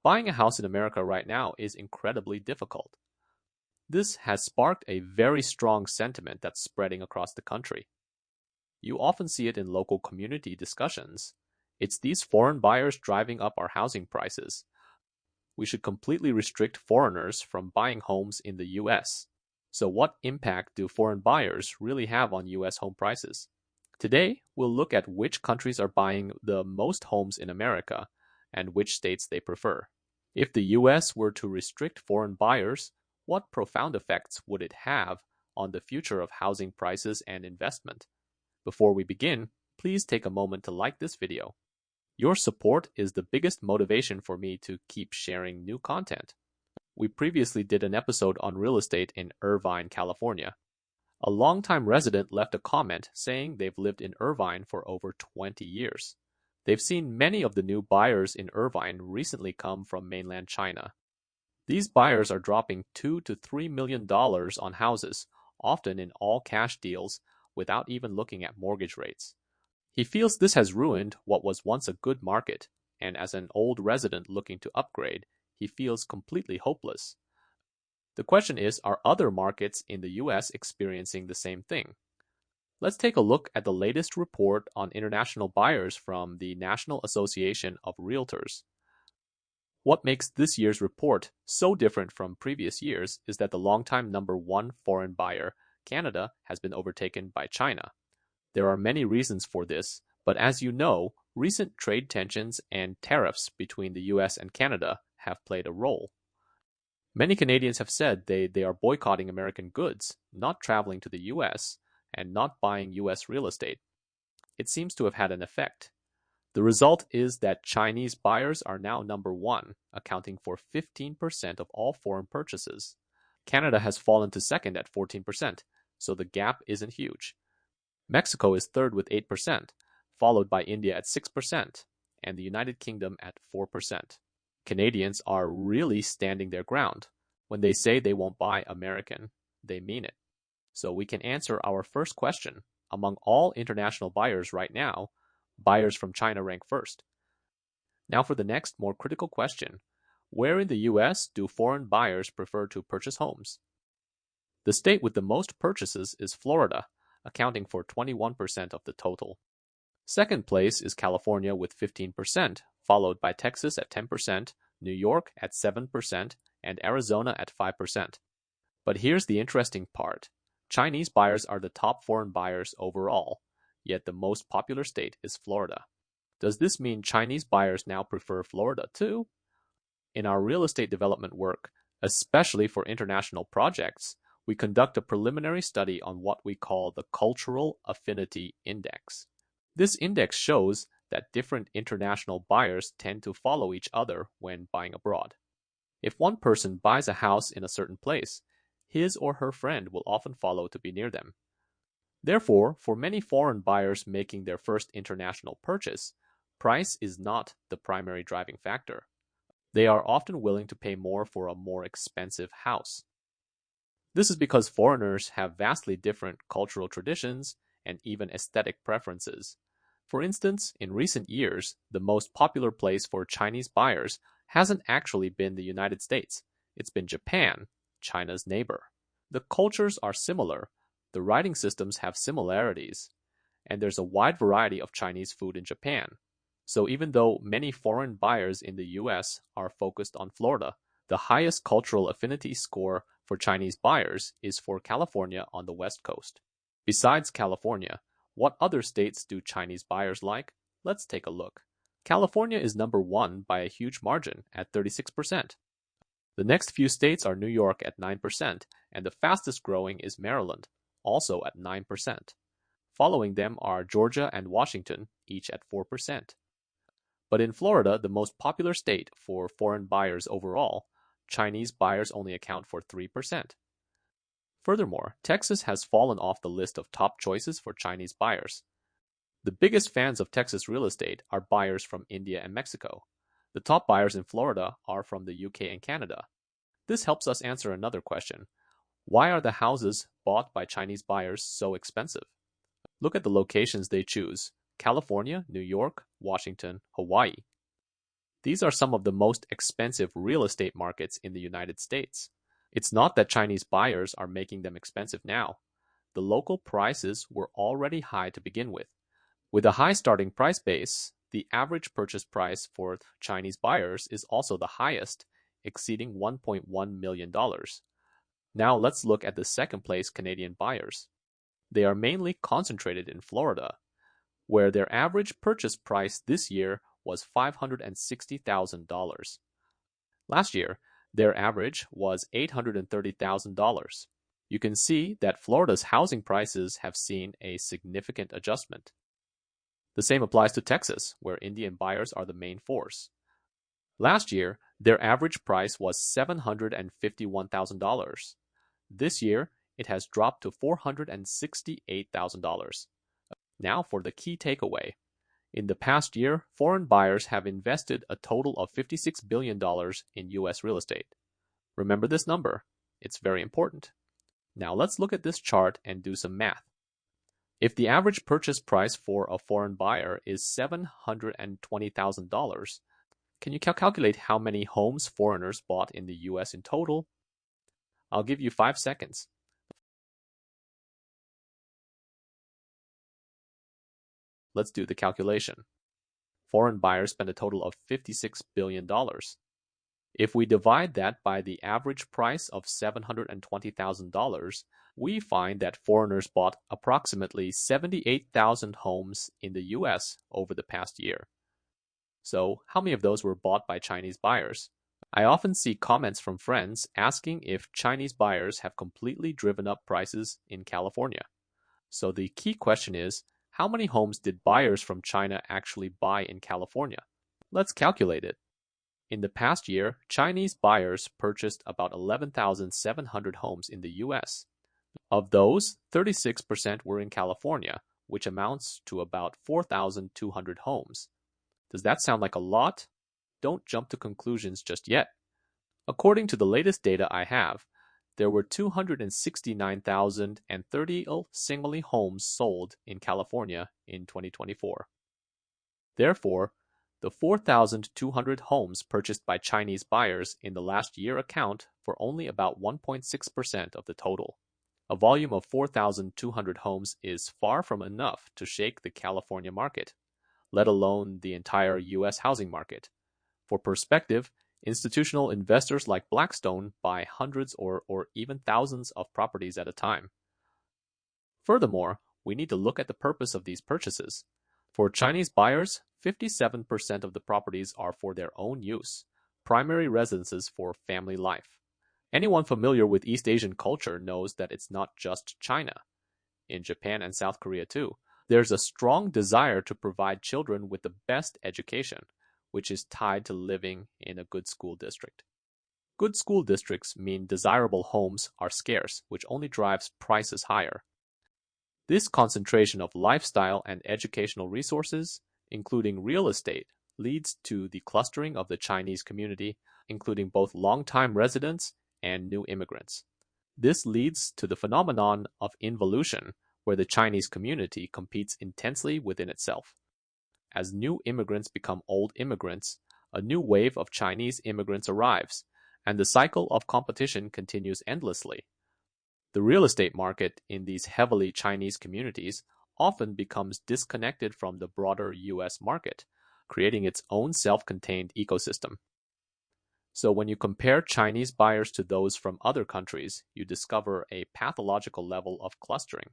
Buying a house in America right now is incredibly difficult. This has sparked a very strong sentiment that's spreading across the country. You often see it in local community discussions. It's these foreign buyers driving up our housing prices. We should completely restrict foreigners from buying homes in the US. So, what impact do foreign buyers really have on US home prices? Today, we'll look at which countries are buying the most homes in America and which states they prefer. If the US were to restrict foreign buyers, what profound effects would it have on the future of housing prices and investment? Before we begin, please take a moment to like this video. Your support is the biggest motivation for me to keep sharing new content. We previously did an episode on real estate in Irvine, California. A longtime resident left a comment saying they've lived in Irvine for over 20 years. They've seen many of the new buyers in Irvine recently come from mainland China. These buyers are dropping $2 to $3 million on houses, often in all-cash deals, without even looking at mortgage rates. He feels this has ruined what was once a good market, and as an old resident looking to upgrade, he feels completely hopeless. The question is, are other markets in the US experiencing the same thing? Let's take a look at the latest report on international buyers from the National Association of Realtors. What makes this year's report so different from previous years is that the longtime number one foreign buyer, Canada, has been overtaken by China. There are many reasons for this, but as you know, recent trade tensions and tariffs between the US and Canada have played a role. Many Canadians have said they are boycotting American goods, not traveling to the US, and not buying US real estate. It seems to have had an effect. The result is that Chinese buyers are now number one, accounting for 15% of all foreign purchases. Canada has fallen to second at 14%, so the gap isn't huge. Mexico is third with 8%, followed by India at 6%, and the United Kingdom at 4%. Canadians are really standing their ground. When they say they won't buy American, they mean it. So we can answer our first question. Among all international buyers right now, buyers from China rank first. Now for the next, more critical question. Where in the US do foreign buyers prefer to purchase homes? The state with the most purchases is Florida, accounting for 21% of the total. Second place is California with 15%, followed by Texas at 10%, New York at 7%, and Arizona at 5%. But here's the interesting part. Chinese buyers are the top foreign buyers overall, yet the most popular state is Florida. Does this mean Chinese buyers now prefer Florida too? In our real estate development work, especially for international projects, we conduct a preliminary study on what we call the Cultural Affinity Index. This index shows that different international buyers tend to follow each other when buying abroad. If one person buys a house in a certain place, his or her friend will often follow to be near them. Therefore, for many foreign buyers making their first international purchase, price is not the primary driving factor. They are often willing to pay more for a more expensive house. This is because foreigners have vastly different cultural traditions and even aesthetic preferences. For instance, in recent years, the most popular place for Chinese buyers hasn't actually been the United States. It's been Japan, China's neighbor. The cultures are similar, the writing systems have similarities, and there's a wide variety of Chinese food in Japan. So even though many foreign buyers in the US are focused on Florida, the highest cultural affinity score for Chinese buyers is for California on the West Coast. Besides California, what other states do Chinese buyers like? Let's take a look. California is number one by a huge margin at 36%. The next few states are New York at 9%, and the fastest growing is Maryland, also at 9%. Following them are Georgia and Washington, each at 4%. But in Florida, the most popular state for foreign buyers overall, Chinese buyers only account for 3%. Furthermore, Texas has fallen off the list of top choices for Chinese buyers. The biggest fans of Texas real estate are buyers from India and Mexico. The top buyers in Florida are from the UK and Canada. This helps us answer another question. Why are the houses bought by Chinese buyers so expensive? Look at the locations they choose: California, New York, Washington, Hawaii. These are some of the most expensive real estate markets in the United States. It's not that Chinese buyers are making them expensive now. The local prices were already high to begin with. With a high starting price base, the average purchase price for Chinese buyers is also the highest, exceeding $1.1 million. Now let's look at the second place Canadian buyers. They are mainly concentrated in Florida, where their average purchase price this year was $560,000. Last year, their average was $830,000. You can see that Florida's housing prices have seen a significant adjustment. The same applies to Texas, where Indian buyers are the main force. Last year, their average price was $751,000. This year, it has dropped to $468,000. Now for the key takeaway. In the past year, foreign buyers have invested a total of $56 billion in U.S. real estate. Remember this number. It's very important. Now let's look at this chart and do some math. If the average purchase price for a foreign buyer is $720,000, can you calculate how many homes foreigners bought in the U.S. in total? I'll give you 5 seconds. Let's do the calculation. Foreign buyers spent a total of $56 billion. If we divide that by the average price of $720,000, we find that foreigners bought approximately 78,000 homes in the US over the past year. So, how many of those were bought by Chinese buyers? I often see comments from friends asking if Chinese buyers have completely driven up prices in California. So the key question is, how many homes did buyers from China actually buy in California? Let's calculate it. In the past year, Chinese buyers purchased about 11,700 homes in the US. Of those, 36% were in California, which amounts to about 4,200 homes. Does that sound like a lot? Don't jump to conclusions just yet. According to the latest data I have, there were 269,030 single homes sold in California in 2024. Therefore, the 4,200 homes purchased by Chinese buyers in the last year account for only about 1.6% of the total. A volume of 4,200 homes is far from enough to shake the California market, let alone the entire U.S. housing market. For perspective, institutional investors like Blackstone buy hundreds or even thousands of properties at a time. Furthermore, we need to look at the purpose of these purchases. For Chinese buyers, 57% of the properties are for their own use, primary residences for family life. Anyone familiar with East Asian culture knows that it's not just China. In Japan and South Korea too, there's a strong desire to provide children with the best education, which is tied to living in a good school district. Good school districts mean desirable homes are scarce, which only drives prices higher. This concentration of lifestyle and educational resources, including real estate, leads to the clustering of the Chinese community, including both long-time residents and new immigrants. This leads to the phenomenon of involution, where the Chinese community competes intensely within itself. As new immigrants become old immigrants, a new wave of Chinese immigrants arrives, and the cycle of competition continues endlessly. The real estate market in these heavily Chinese communities often becomes disconnected from the broader US market, creating its own self-contained ecosystem. So when you compare Chinese buyers to those from other countries, you discover a pathological level of clustering.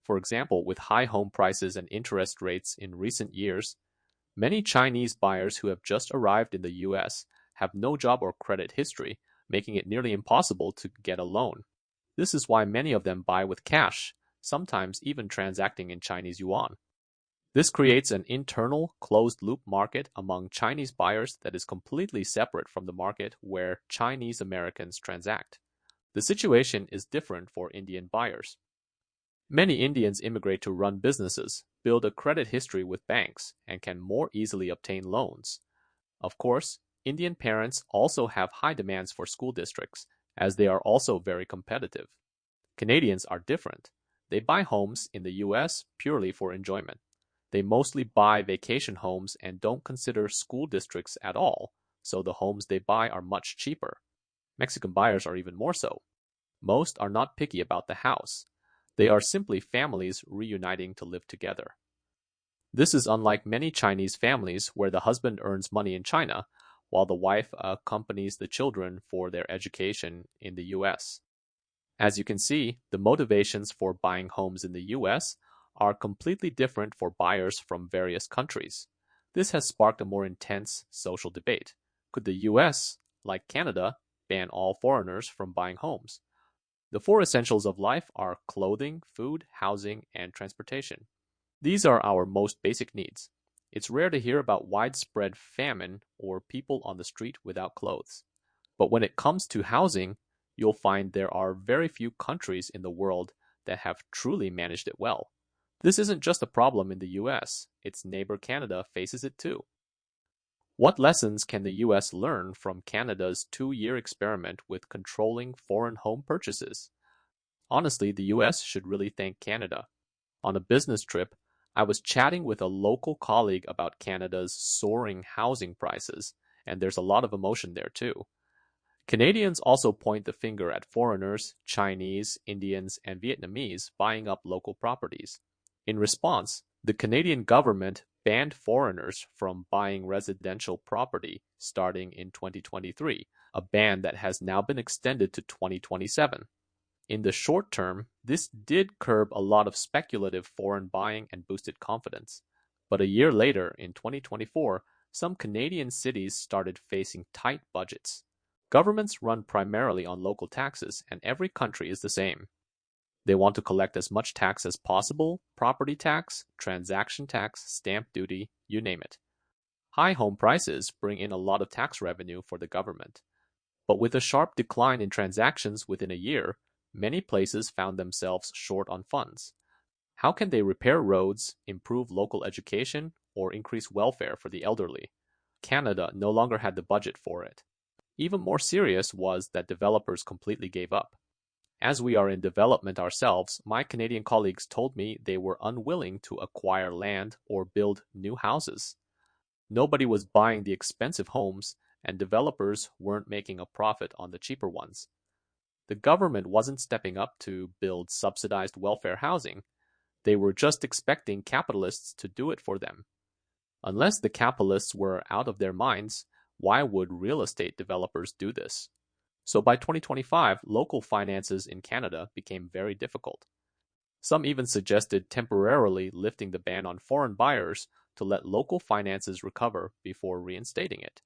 For example, with high home prices and interest rates in recent years, many Chinese buyers who have just arrived in the US have no job or credit history, making it nearly impossible to get a loan. This is why many of them buy with cash, sometimes even transacting in Chinese yuan. This creates an internal, closed-loop market among Chinese buyers that is completely separate from the market where Chinese Americans transact. The situation is different for Indian buyers. Many Indians immigrate to run businesses, build a credit history with banks, and can more easily obtain loans. Of course, Indian parents also have high demands for school districts, as they are also very competitive. Canadians are different. They buy homes in the US purely for enjoyment. They mostly buy vacation homes and don't consider school districts at all, so the homes they buy are much cheaper. Mexican buyers are even more so. Most are not picky about the house. They are simply families reuniting to live together. This is unlike many Chinese families where the husband earns money in China while the wife accompanies the children for their education in the US. As you can see, the motivations for buying homes in the US are completely different for buyers from various countries. This has sparked a more intense social debate. Could the US, like Canada, ban all foreigners from buying homes? The four essentials of life are clothing, food, housing, and transportation. These are our most basic needs. It's rare to hear about widespread famine or people on the street without clothes. But when it comes to housing, you'll find there are very few countries in the world that have truly managed it well. This isn't just a problem in the US, its neighbor Canada faces it too. What lessons can the US learn from Canada's 2-year experiment with controlling foreign home purchases? Honestly, the US should really thank Canada. On a business trip, I was chatting with a local colleague about Canada's soaring housing prices, and there's a lot of emotion there too. Canadians also point the finger at foreigners, Chinese, Indians, and Vietnamese buying up local properties. In response, the Canadian government banned foreigners from buying residential property starting in 2023, a ban that has now been extended to 2027. In the short term, this did curb a lot of speculative foreign buying and boosted confidence. But a year later, in 2024, some Canadian cities started facing tight budgets. Governments run primarily on local taxes, and every country is the same. They want to collect as much tax as possible: property tax, transaction tax, stamp duty, you name it. High home prices bring in a lot of tax revenue for the government. But with a sharp decline in transactions within a year, many places found themselves short on funds. How can they repair roads, improve local education, or increase welfare for the elderly? Canada no longer had the budget for it. Even more serious was that developers completely gave up. As we are in development ourselves, my Canadian colleagues told me they were unwilling to acquire land or build new houses. Nobody was buying the expensive homes, and developers weren't making a profit on the cheaper ones. The government wasn't stepping up to build subsidized welfare housing. They were just expecting capitalists to do it for them. Unless the capitalists were out of their minds, why would real estate developers do this? So by 2025, local finances in Canada became very difficult. Some even suggested temporarily lifting the ban on foreign buyers to let local finances recover before reinstating it.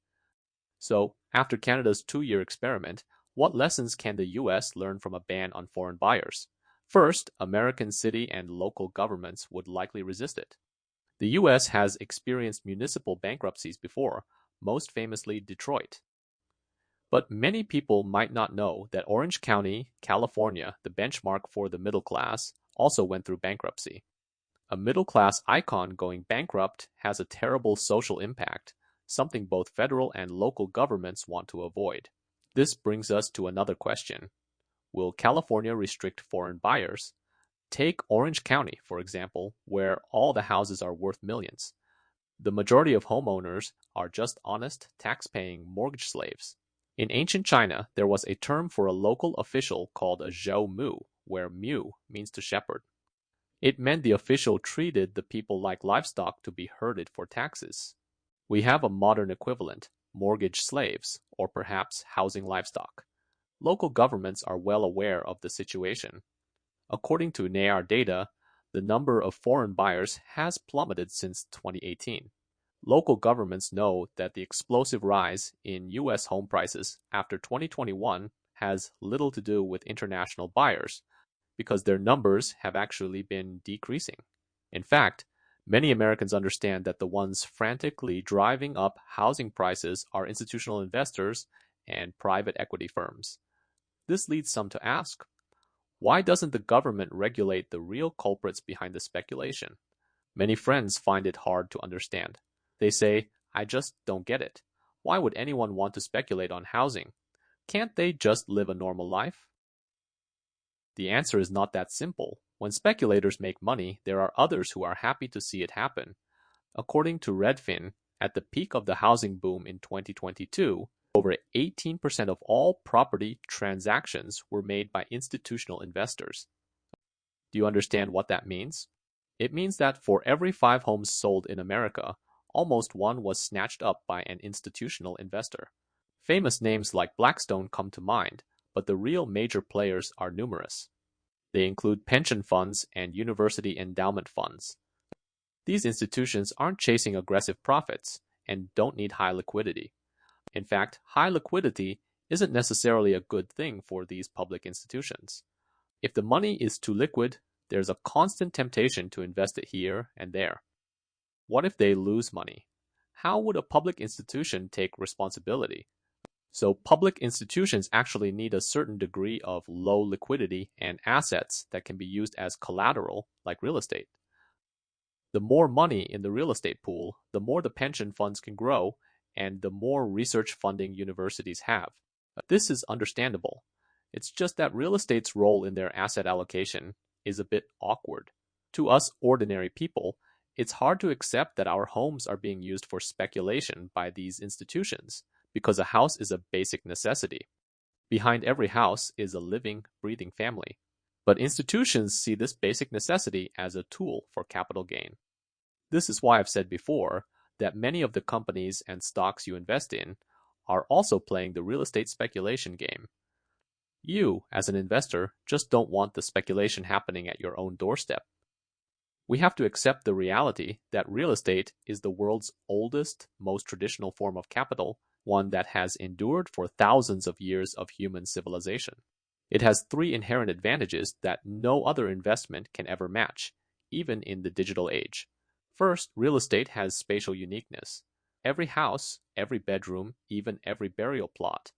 So, after Canada's 2-year experiment, what lessons can the US learn from a ban on foreign buyers? First, American city and local governments would likely resist it. The US has experienced municipal bankruptcies before, most famously Detroit. But many people might not know that Orange County, California, the benchmark for the middle class, also went through bankruptcy. A middle-class icon going bankrupt has a terrible social impact, something both federal and local governments want to avoid. This brings us to another question. Will California restrict foreign buyers? Take Orange County, for example, where all the houses are worth millions. The majority of homeowners are just honest, tax-paying mortgage slaves. In ancient China, there was a term for a local official called a zhou mu, where mu means to shepherd. It meant the official treated the people like livestock to be herded for taxes. We have a modern equivalent, mortgage slaves, or perhaps housing livestock. Local governments are well aware of the situation. According to NAR data, the number of foreign buyers has plummeted since 2018. Local governments know that the explosive rise in US home prices after 2021 has little to do with international buyers, because their numbers have actually been decreasing. In fact, many Americans understand that the ones frantically driving up housing prices are institutional investors and private equity firms. This leads some to ask, why doesn't the government regulate the real culprits behind the speculation? Many friends find it hard to understand. They say, I just don't get it. Why would anyone want to speculate on housing? Can't they just live a normal life? The answer is not that simple. When speculators make money, there are others who are happy to see it happen. According to Redfin, at the peak of the housing boom in 2022, over 18% of all property transactions were made by institutional investors. Do you understand what that means? It means that for every 5 homes sold in America, almost one was snatched up by an institutional investor. Famous names like Blackstone come to mind, but the real major players are numerous. They include pension funds and university endowment funds. These institutions aren't chasing aggressive profits and don't need high liquidity. In fact, high liquidity isn't necessarily a good thing for these public institutions. If the money is too liquid, there's a constant temptation to invest it here and there. What if they lose money? How would a public institution take responsibility? So public institutions actually need a certain degree of low liquidity and assets that can be used as collateral, like real estate. The more money in the real estate pool, the more the pension funds can grow, and the more research funding universities have. This is understandable. It's just that real estate's role in their asset allocation is a bit awkward. To us ordinary people, it's hard to accept that our homes are being used for speculation by these institutions, because a house is a basic necessity. Behind every house is a living, breathing family. But institutions see this basic necessity as a tool for capital gain. This is why I've said before that many of the companies and stocks you invest in are also playing the real estate speculation game. You, as an investor, just don't want the speculation happening at your own doorstep. We have to accept the reality that real estate is the world's oldest, most traditional form of capital, one that has endured for thousands of years of human civilization. It has 3 inherent advantages that no other investment can ever match, even in the digital age. First, real estate has spatial uniqueness. Every house, every bedroom, even every burial plot.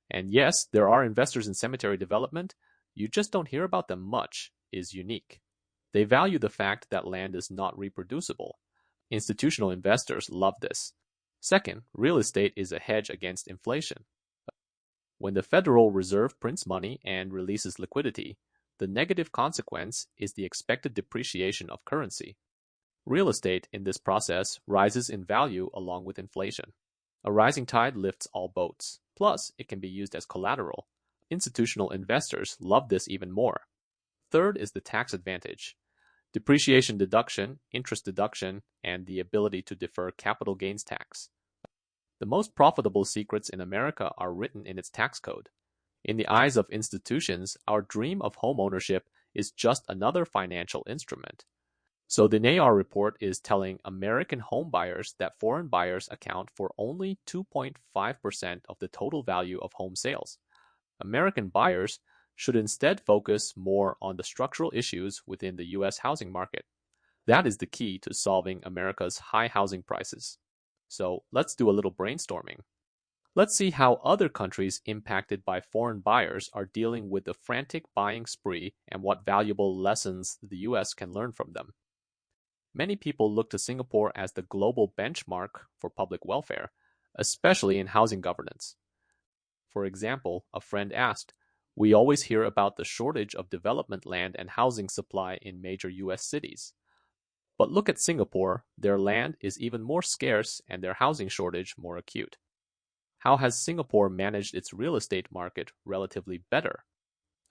And yes, there are investors in cemetery development, you just don't hear about them much, is unique. They value the fact that land is not reproducible. Institutional investors love this. Second, real estate is a hedge against inflation. When the Federal Reserve prints money and releases liquidity, the negative consequence is the expected depreciation of currency. Real estate, in this process, rises in value along with inflation. A rising tide lifts all boats. Plus, it can be used as collateral. Institutional investors love this even more. Third is the tax advantage. Depreciation deduction, interest deduction, and the ability to defer capital gains tax. The most profitable secrets in America are written in its tax code. In the eyes of institutions, our dream of home ownership is just another financial instrument. So the NAR report is telling American home buyers that foreign buyers account for only 2.5% of the total value of home sales. American buyers should instead focus more on the structural issues within the U.S. housing market. That is the key to solving America's high housing prices. So let's do a little brainstorming. Let's see how other countries impacted by foreign buyers are dealing with the frantic buying spree and what valuable lessons the U.S. can learn from them. Many people look to Singapore as the global benchmark for public welfare, especially in housing governance. For example, a friend asked, "We always hear about the shortage of development land and housing supply in major US cities. But look at Singapore, their land is even more scarce and their housing shortage more acute. How has Singapore managed its real estate market relatively better?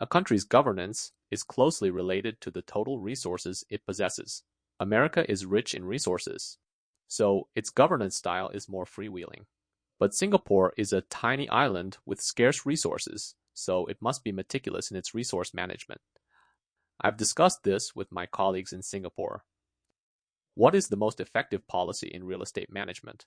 A country's governance is closely related to the total resources it possesses. America is rich in resources, so its governance style is more freewheeling. But Singapore is a tiny island with scarce resources, so it must be meticulous in its resource management. I've discussed this with my colleagues in Singapore. What is the most effective policy in real estate management?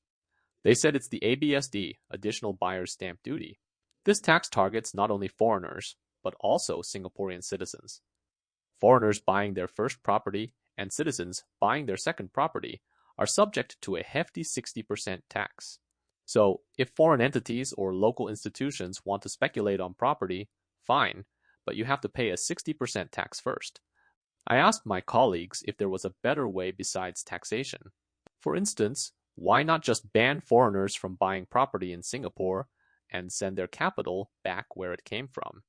They said it's the ABSD, Additional Buyer's Stamp Duty. This tax targets not only foreigners, but also Singaporean citizens. Foreigners buying their first property and citizens buying their second property are subject to a hefty 60% tax. So, if foreign entities or local institutions want to speculate on property, fine, but you have to pay a 60% tax first. I asked my colleagues if there was a better way besides taxation. For instance, why not just ban foreigners from buying property in Singapore and send their capital back where it came from?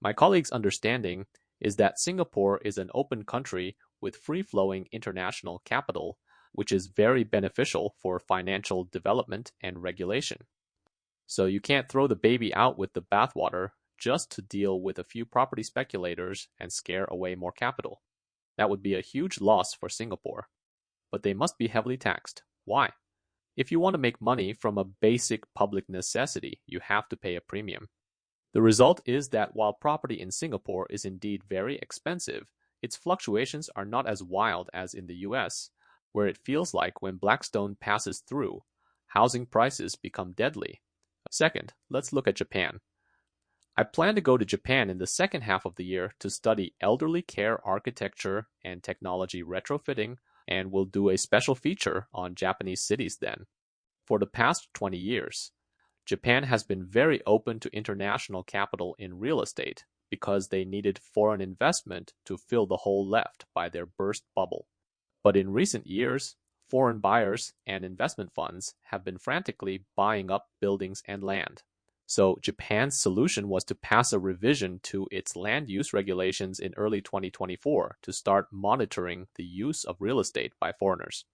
My colleagues' understanding is that Singapore is an open country with free-flowing international capital, which is very beneficial for financial development and regulation. So you can't throw the baby out with the bathwater just to deal with a few property speculators and scare away more capital. That would be a huge loss for Singapore. But they must be heavily taxed. Why? If you want to make money from a basic public necessity, you have to pay a premium. The result is that while property in Singapore is indeed very expensive, its fluctuations are not as wild as in the US, where it feels like when Blackstone passes through, housing prices become deadly. Second, let's look at Japan. I plan to go to Japan in the second half of the year to study elderly care architecture and technology retrofitting, and will do a special feature on Japanese cities then. For the past 20 years, Japan has been very open to international capital in real estate because they needed foreign investment to fill the hole left by their burst bubble. But in recent years, foreign buyers and investment funds have been frantically buying up buildings and land. So Japan's solution was to pass a revision to its land use regulations in early 2024 to start monitoring the use of real estate by foreigners.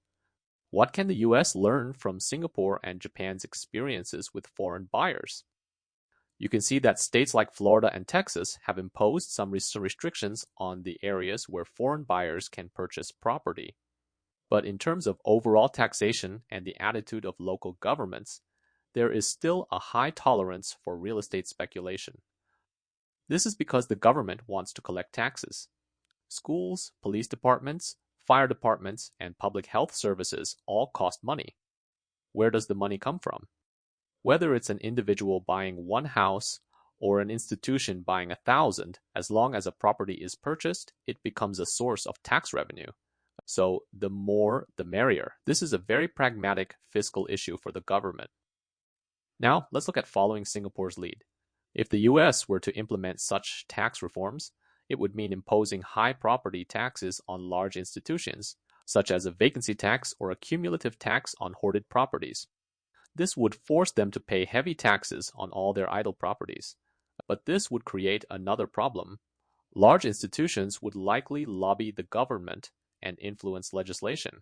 What can the US learn from Singapore and Japan's experiences with foreign buyers? You can see that states like Florida and Texas have imposed some restrictions on the areas where foreign buyers can purchase property. But in terms of overall taxation and the attitude of local governments, there is still a high tolerance for real estate speculation. This is because the government wants to collect taxes. Schools, police departments, fire departments, and public health services all cost money. Where does the money come from? Whether it's an individual buying one house or an institution buying 1,000, as long as a property is purchased, it becomes a source of tax revenue. So the more, the merrier. This is a very pragmatic fiscal issue for the government. Now, let's look at following Singapore's lead. If the US were to implement such tax reforms, it would mean imposing high property taxes on large institutions, such as a vacancy tax or a cumulative tax on hoarded properties. This would force them to pay heavy taxes on all their idle properties. But this would create another problem. Large institutions would likely lobby the government and influence legislation.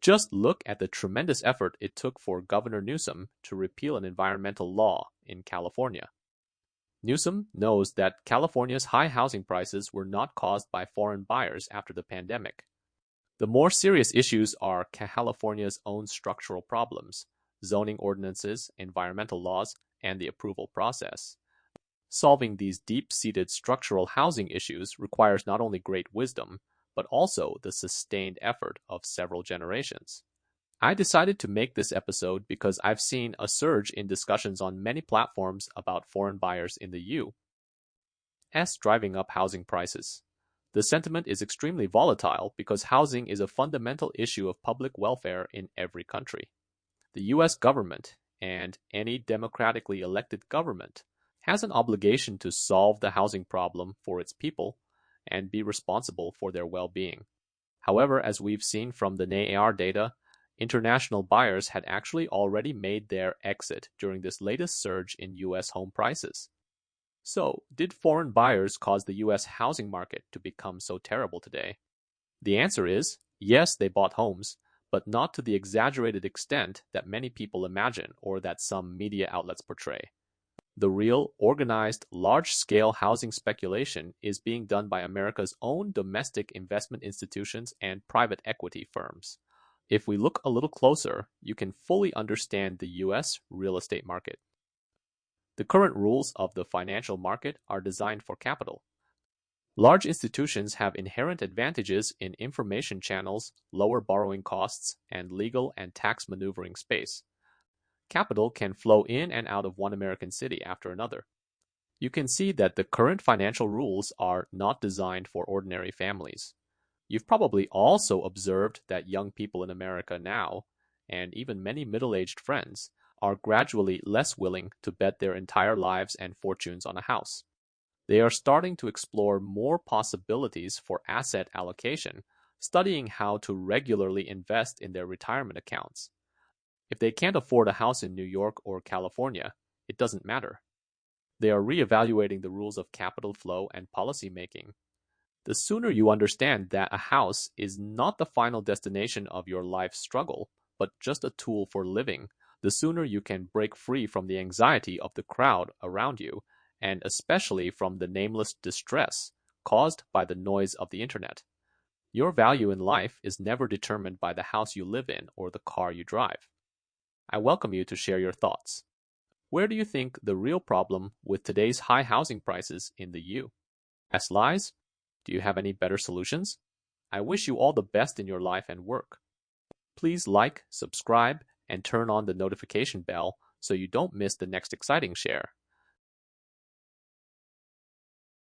Just look at the tremendous effort it took for Governor Newsom to repeal an environmental law in California. Newsom knows that California's high housing prices were not caused by foreign buyers after the pandemic. The more serious issues are California's own structural problems, zoning ordinances, environmental laws, and the approval process. Solving these deep-seated structural housing issues requires not only great wisdom, but also the sustained effort of several generations. I decided to make this episode because I've seen a surge in discussions on many platforms about foreign buyers in the U.S. driving up housing prices. The sentiment is extremely volatile because housing is a fundamental issue of public welfare in every country. The U.S. government, and any democratically elected government, has an obligation to solve the housing problem for its people and be responsible for their well-being. However, as we've seen from the NAR data, international buyers had actually already made their exit during this latest surge in U.S. home prices. So, did foreign buyers cause the U.S. housing market to become so terrible today? The answer is, yes, they bought homes, but not to the exaggerated extent that many people imagine or that some media outlets portray. The real, organized, large-scale housing speculation is being done by America's own domestic investment institutions and private equity firms. If we look a little closer, you can fully understand the U.S. real estate market. The current rules of the financial market are designed for capital. Large institutions have inherent advantages in information channels, lower borrowing costs, and legal and tax maneuvering space. Capital can flow in and out of one American city after another. You can see that the current financial rules are not designed for ordinary families. You've probably also observed that young people in America now, and even many middle-aged friends, are gradually less willing to bet their entire lives and fortunes on a house. They are starting to explore more possibilities for asset allocation, studying how to regularly invest in their retirement accounts. If they can't afford a house in New York or California, it doesn't matter. They are reevaluating the rules of capital flow and policy making. The sooner you understand that a house is not the final destination of your life struggle, but just a tool for living, the sooner you can break free from the anxiety of the crowd around you, and especially from the nameless distress caused by the noise of the internet. Your value in life is never determined by the house you live in or the car you drive. I welcome you to share your thoughts. Where do you think the real problem with today's high housing prices in the U.S. lies? Do you have any better solutions? I wish you all the best in your life and work. Please like, subscribe, and turn on the notification bell so you don't miss the next exciting share.